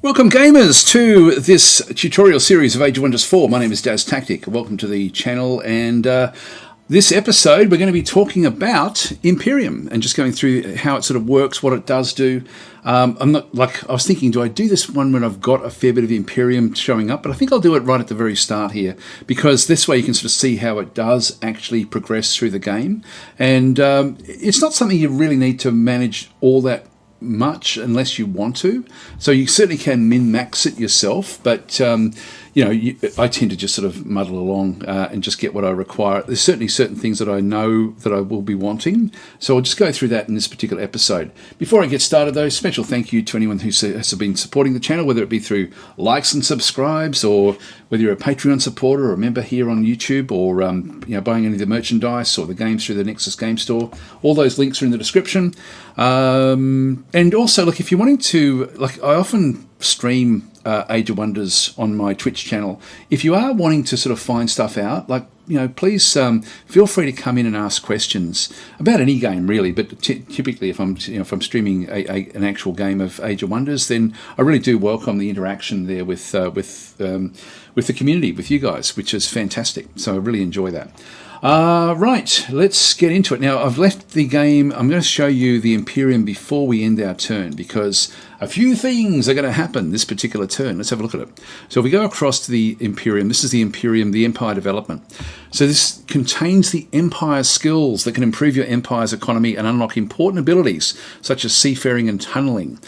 Welcome gamers to this tutorial series of Age of Wonders 4. My name is DasTactic. Welcome to the channel, and this episode we're going to be talking about Imperium and just going through how it sort of works, what it does do. I was thinking, do I do this one when I've got a fair bit of Imperium showing up? But I think I'll do it right at the very start here, because this way you can sort of see how it does actually progress through the game. And it's not something you really need to manage all that much unless you want to, so you certainly can min-max it yourself, but I tend to just sort of muddle along and just get what I require. There's certainly certain things that I know that I will be wanting, so I'll just go through that in this particular episode. Before I get started though, special thank you to anyone who has been supporting the channel, whether it be through likes and subscribes, or whether you're a Patreon supporter or a member here on YouTube, or buying any of the merchandise or the games through the Nexus Game Store. All those links are in the description. And also, look, if you're wanting to, I often stream Age of Wonders on my Twitch channel. If you are wanting to sort of find stuff out, please feel free to come in and ask questions about any game, really. But typically, if I'm streaming an actual game of Age of Wonders, then I really do welcome the interaction there with the community, with you guys, which is fantastic. So I really enjoy that. Right, let's get into it. Now, I've left the game. I'm going to show you the Imperium before we end our turn, because a few things are going to happen this particular turn. Let's have a look at it. So if we go across to the Imperium, this is the Imperium, the Empire Development. So this contains the Empire skills that can improve your Empire's economy and unlock important abilities, such as seafaring and tunneling.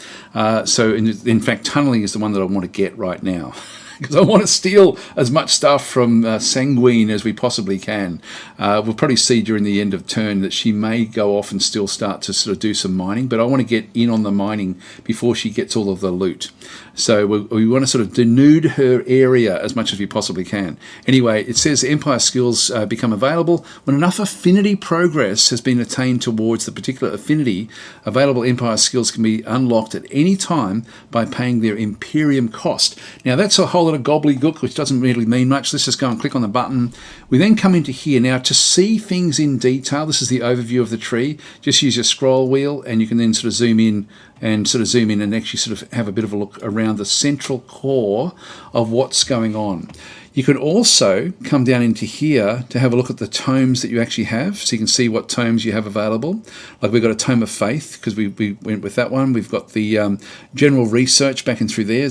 So in fact, tunneling is the one that I want to get right now, because I want to steal as much stuff from Sanguine as we possibly can. We'll probably see during the end of turn that she may go off and still start to sort of do some mining, but I want to get in on the mining before she gets all of the loot. So we want to sort of denude her area as much as we possibly can. Anyway, it says Empire skills become available when enough affinity progress has been attained towards the particular affinity. Available Empire skills can be unlocked at any time by paying their Imperium cost. Now, that's a whole lot of gobbledygook, which doesn't really mean much. Let's just go and click on the button. We then come into here. Now, to see things in detail, this is the overview of the tree. Just use your scroll wheel, and you can then sort of zoom in and actually sort of have a bit of a look around the central core of what's going on. You can also come down into here to have a look at the tomes that you actually have, so you can see what tomes you have available. Like we've got a Tome of Faith, because we went with that one. We've got the General Research back and through there.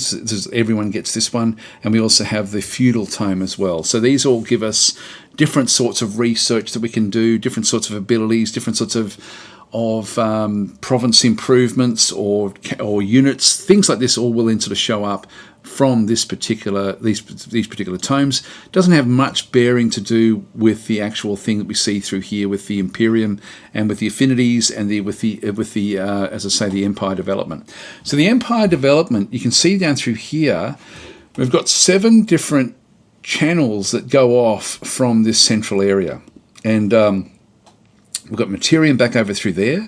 Everyone gets this one. And we also have the Feudal Tome as well. So these all give us different sorts of research that we can do, different sorts of abilities, different sorts of province improvements or units. Things like this all will then sort of show up from these particular tomes. Doesn't have much bearing to do with the actual thing that we see through here with the Imperium and with the affinities and with the as I say, the Empire Development. So the Empire Development, you can see down through here, we've got 7 different channels that go off from this central area, and we've got Materium back over through there.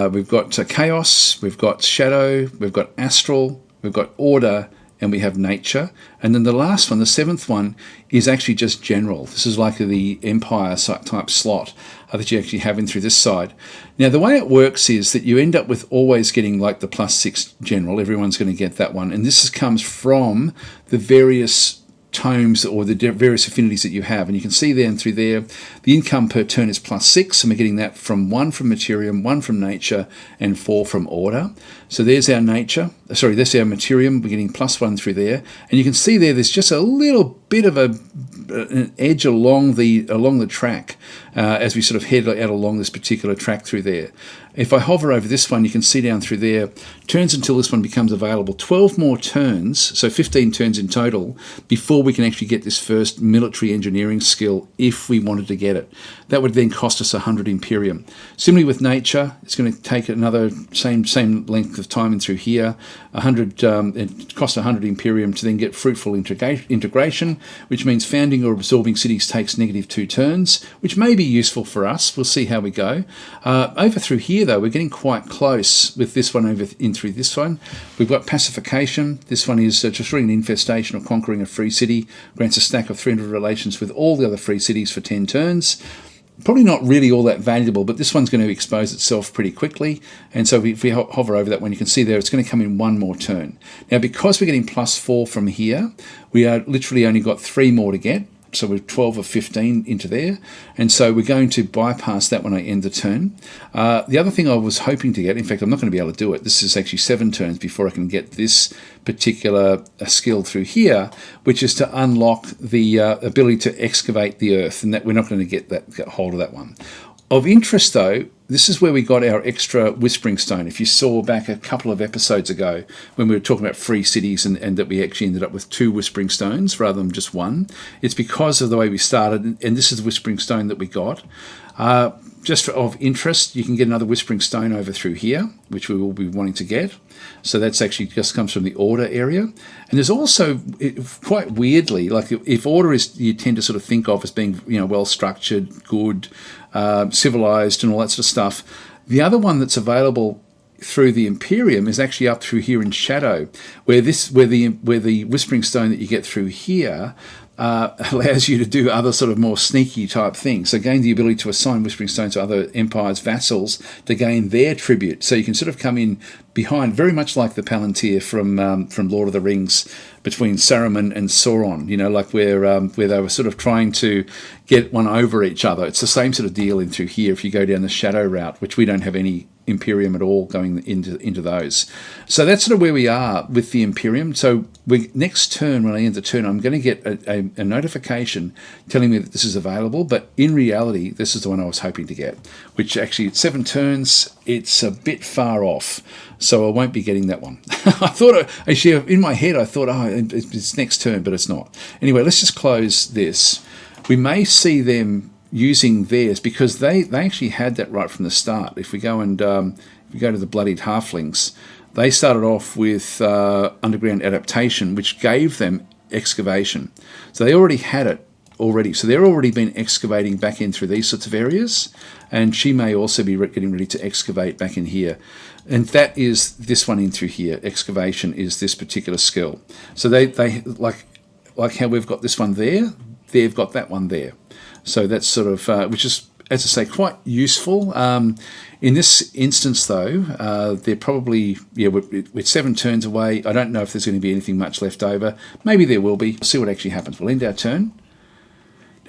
We've got Chaos, we've got Shadow, we've got Astral, we've got Order, and we have Nature. And then the last one, the 7th one, is actually just General. This is like the Empire type slot that you actually have in through this side. Now, the way it works is that you end up with always getting like the +6 General. Everyone's going to get that one. And this comes from the various tomes or the various affinities that you have, and you can see there and through there the income per turn is +6, and we're getting that from 1 from Materium, 1 from Nature, and 4 from Order. So there's our Nature, sorry, that's our Materium. We're getting +1 through there, and you can see there's just a little bit of an edge along the track as we sort of head out along this particular track through there. If I hover over this one, you can see down through there, turns until this one becomes available. 12 more turns, so 15 turns in total, before we can actually get this first military engineering skill if we wanted to get it. That would then cost us 100 Imperium. Similarly with Nature, it's going to take another same length of time in through here. It costs 100 Imperium to then get Fruitful Integration, which means founding or absorbing cities takes -2 turns, which may be useful for us. We'll see how we go. Over through here, though, we're getting quite close with this one over in through this one. We've got Pacification. This one is destroying an infestation or conquering a free city. Grants a stack of 300 relations with all the other free cities for 10 turns. probably not really all that valuable, but this one's going to expose itself pretty quickly. And so if we hover over that one, you can see there it's going to come in one more turn. Now, because we're getting +4 from here, we are literally only got 3 more to get. So we're 12 of 15 into there. And so we're going to bypass that when I end the turn. The other thing I was hoping to get, in fact, I'm not going to be able to do it. This is actually 7 turns before I can get this particular skill through here, which is to unlock the ability to excavate the earth. And that we're not going to get hold of that one. Of interest, though, this is where we got our extra Whispering Stone. If you saw back a couple of episodes ago when we were talking about free cities and that we actually ended up with 2 Whispering Stones rather than just 1, it's because of the way we started, and this is the Whispering Stone that we got. Just of interest, you can get another Whispering Stone over through here, which we will be wanting to get. So that's actually just comes from the order area. And there's also, quite weirdly, like if order is, you tend to sort of think of as being, well structured, good, civilized, and all that sort of stuff. The other one that's available through the Imperium is actually up through here in Shadow, where the Whispering Stone that you get through here allows you to do other sort of more sneaky type things. So gain the ability to assign Whispering Stones to other empires' vassals to gain their tribute. So you can sort of come in behind, very much like the Palantir from Lord of the Rings, between Saruman and Sauron. Like where they were sort of trying to get one over each other. It's the same sort of deal in through here if you go down the Shadow route, which we don't have any Imperium at all going into those. So that's sort of where we are with the Imperium. So next turn, when I end the turn, I'm going to get a notification telling me that this is available, but in reality, this is the one I was hoping to get, which actually at 7 turns, it's a bit far off, so I won't be getting that one. I thought, actually, in my head, I thought, it's next turn, but it's not. Anyway, let's just close this. We may see them using theirs because they actually had that right from the start. If we go and if we go to the Bloodied Halflings, they started off with Underground Adaptation, which gave them Excavation. So they already had it already. So they're already been excavating back in through these sorts of areas, and she may also be getting ready to excavate back in here. And that is this one in through here. Excavation is this particular skill. So they like how we've got this one there, they've got that one there. So that's sort of, which is, as I say, quite useful. In this instance, though, they're probably, we're 7 turns away. I don't know if there's going to be anything much left over. Maybe there will be. We'll see what actually happens. We'll end our turn.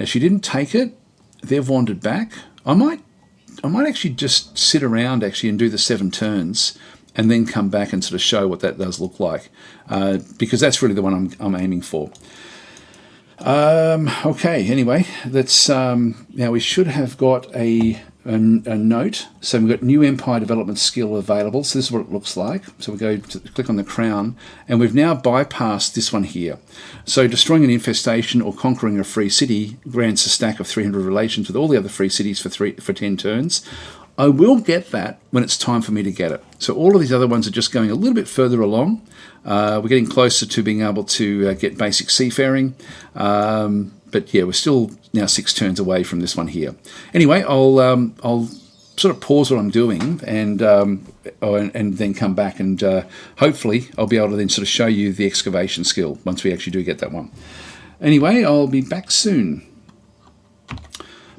Now, she didn't take it. They've wandered back. I might actually just sit around and do the 7 turns and then come back and sort of show what that does look like, because that's really the one I'm aiming for. Okay, anyway, that's now we should have got a note. So we've got new Empire Development skill available. So this is what it looks like. So we go to click on the crown, and we've now bypassed this one here. So destroying an infestation or conquering a free city grants a stack of 300 relations with all the other free cities for 10 turns. I will get that when it's time for me to get it. So all of these other ones are just going a little bit further along. We're getting closer to being able to get basic seafaring. But yeah, we're still now 6 turns away from this one here. Anyway, I'll sort of pause what I'm doing and then come back, and hopefully I'll be able to then sort of show you the excavation skill once we actually do get that one. Anyway, I'll be back soon.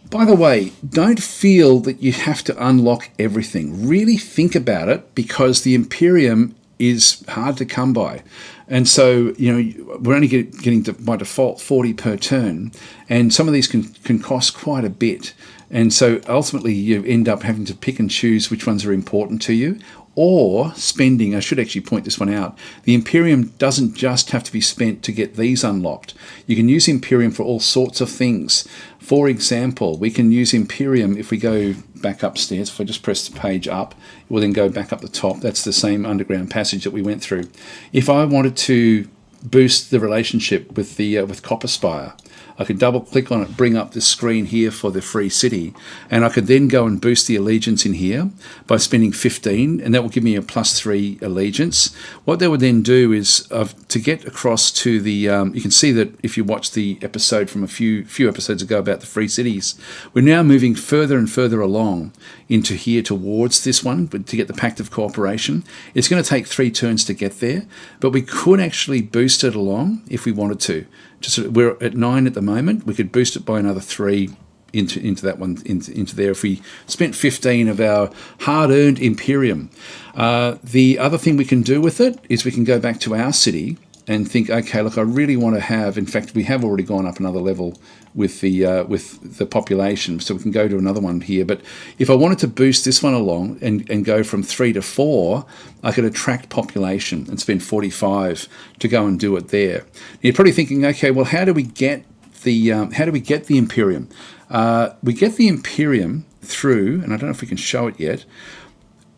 By the way, don't feel that you have to unlock everything. Really think about it, because the Imperium is hard to come by. And so, we're only getting by default 40 per turn, and some of these can cost quite a bit. And so ultimately you end up having to pick and choose which ones are important to you, or spending. I should actually point this one out. The Imperium doesn't just have to be spent to get these unlocked. You can use Imperium for all sorts of things. For example, we can use Imperium if we go back upstairs. If I just press the page up, it will then go back up the top. That's the same underground passage that we went through. If I wanted to boost the relationship with with Copper Spire, I could double click on it, bring up this screen here for the free city, and I could then go and boost the allegiance in here by spending 15, and that will give me a +3 allegiance. What that would then do is to get across to the, you can see that if you watch the episode from a few episodes ago about the free cities, we're now moving further and further along into here towards this one, but to get the Pact of Cooperation. It's going to take 3 turns to get there, but we could actually boost it along if we wanted to. We're at 9 at the moment. We could boost it by another 3 into that one, into there. If we spent 15 of our hard-earned Imperium. The other thing we can do with it is we can go back to our city and think, okay, look, I really want to have, in fact, we have already gone up another level with the population, so we can go to another one here. But if I wanted to boost this one along and go from 3 to 4, I could attract population and spend 45 to go and do it there. You're probably thinking, okay, well, how do we get the Imperium? We get the Imperium through, and I don't know if we can show it yet.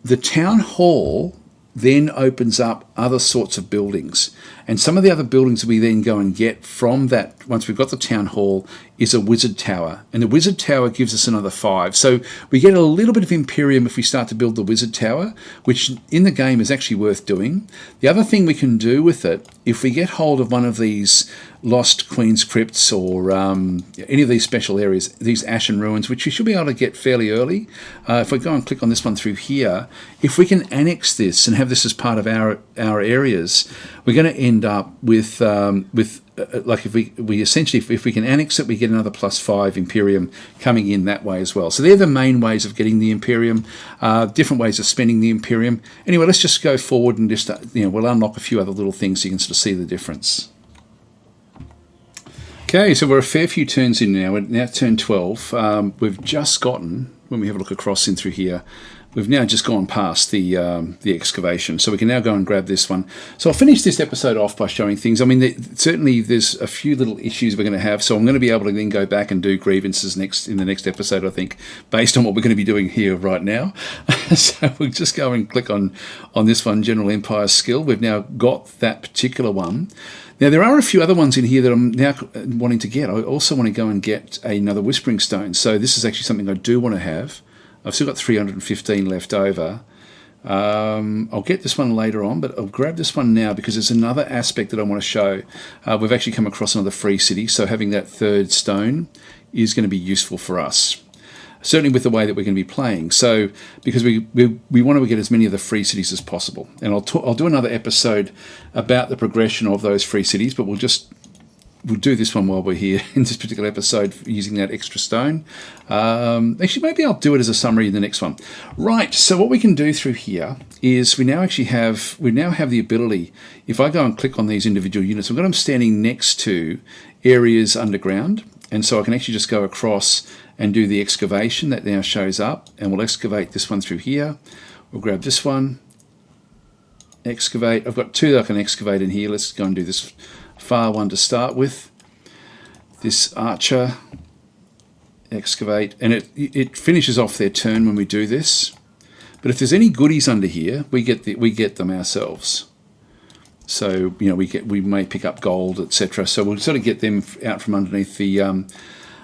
The town hall then opens up other sorts of buildings, and some of the other buildings we then go and get from that, once we've got the town hall, is a wizard tower, and the wizard tower gives us another 5. So we get a little bit of Imperium if we start to build the wizard tower, which in the game is actually worth doing. The other thing we can do with it, if we get hold of one of these lost Queen's Crypts or any of these special areas, these Ashen Ruins, which you should be able to get fairly early. If we go and click on this one through here, if we can annex this and have this as part of our areas, we're going to end up with like if we essentially, if we can annex it, we get another +5 Imperium coming in that way as well. So they're the main ways of getting the Imperium, different ways of spending the Imperium. Anyway, let's just go forward and just, we'll unlock a few other little things so you can sort of see the difference. Okay, so we're a fair few turns in now. We're now turn 12. We've just gotten, when we have a look across in through here, we've now just gone past the excavation. So we can now go and grab this one. So I'll finish this episode off by showing things. I mean, certainly there's a few little issues we're going to have. So I'm going to be able to then go back and do grievances in the next episode, I think, based on what we're going to be doing here right now. So we'll just go and click on this one, General Empire Skill. We've now got that particular one. Now, there are a few other ones in here that I'm now wanting to get. I also want to go and get another Whispering Stone. So this is actually something I do want to have. I've still got 315 left over. I'll get this one later on, but I'll grab this one now because there's another aspect that I want to show. We've actually come across another free city, so having that third stone is going to be useful for us. Certainly with the way that we're going to be playing. So, because we want to get as many of the free cities as possible. And I'll do another episode about the progression of those free cities, but we'll do this one while we're here in this particular episode using that extra stone. Actually, maybe I'll do it as a summary in the next one. Right, so what we can do through here is we now have the ability, if I go and click on these individual units, I've got them standing next to areas underground, and so I can actually just go across and do the excavation that now shows up, and we'll excavate this one through here. We'll grab this one, excavate. I've got 2 that I can excavate in here. Let's go and do this far one to start with. This archer, excavate, and it finishes off their turn when we do this. But if there's any goodies under here, we get them ourselves. So we may pick up gold, etc. So we'll sort of get them out from underneath the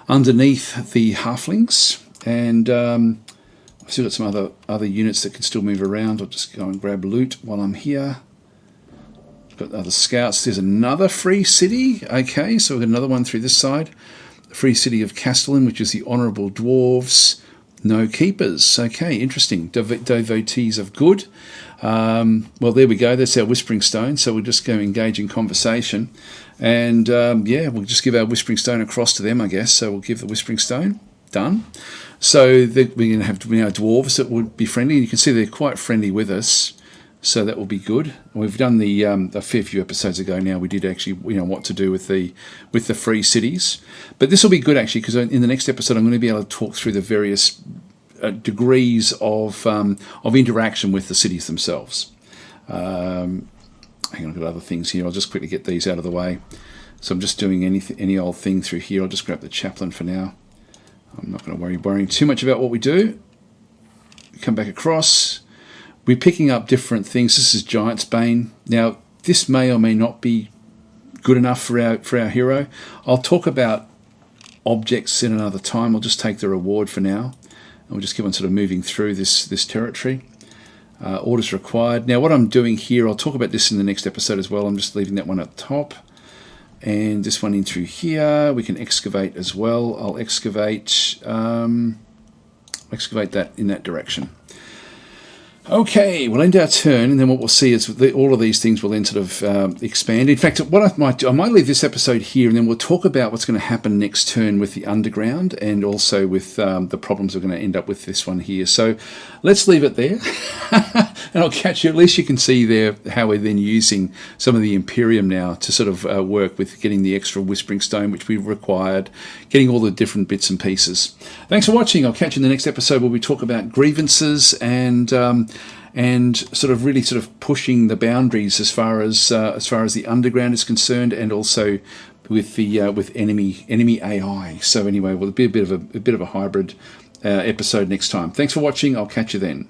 halflings, and I've still got some other units that can still move around. I'll just go and grab loot while I'm here. I've got other scouts. There's another free city. Okay, so we've got another one through this side. The free city of Castellan, which is the Honourable Dwarves. No keepers. Okay, interesting. Devotees of good. Well, there we go. That's our Whispering Stone. So we'll just go engage in conversation. And we'll just give our Whispering Stone across to them, I guess. So we'll give the Whispering Stone. Done. So we're going to have now dwarves that would be friendly. And you can see they're quite friendly with us. So that will be good. We've done a fair few episodes ago now. We did actually, what to do with the free cities. But this will be good actually, because in the next episode I'm going to be able to talk through the various degrees of interaction with the cities themselves. Hang on, I've got other things here. I'll just quickly get these out of the way. So I'm just doing any old thing through here. I'll just grab the chaplain for now. I'm not going to worrying too much about what we do. Come back across. We're picking up different things. This is Giant's Bane. Now, this may or may not be good enough for our hero. I'll talk about objects in another time. I'll just take the reward for now. And we'll just keep on sort of moving through this territory. Orders required. Now, what I'm doing here, I'll talk about this in the next episode as well. I'm just leaving that one at the top. And this one in through here. We can excavate as well. I'll excavate that in that direction. Okay, we'll end our turn, and then what we'll see is all of these things will then sort of expand. In fact, what I might leave this episode here, and then we'll talk about what's going to happen next turn with the underground, and also with the problems we're going to end up with this one here. So let's leave it there, and I'll catch you. At least you can see there how we're then using some of the Imperium now to sort of work with getting the extra Whispering Stone, which we've required, getting all the different bits and pieces. Thanks for watching. I'll catch you in the next episode where we talk about grievances and sort of really sort of pushing the boundaries as far as the underground is concerned, and also with the with enemy AI. So anyway, we'll be a bit of a hybrid episode next time. Thanks for watching. I'll catch you then.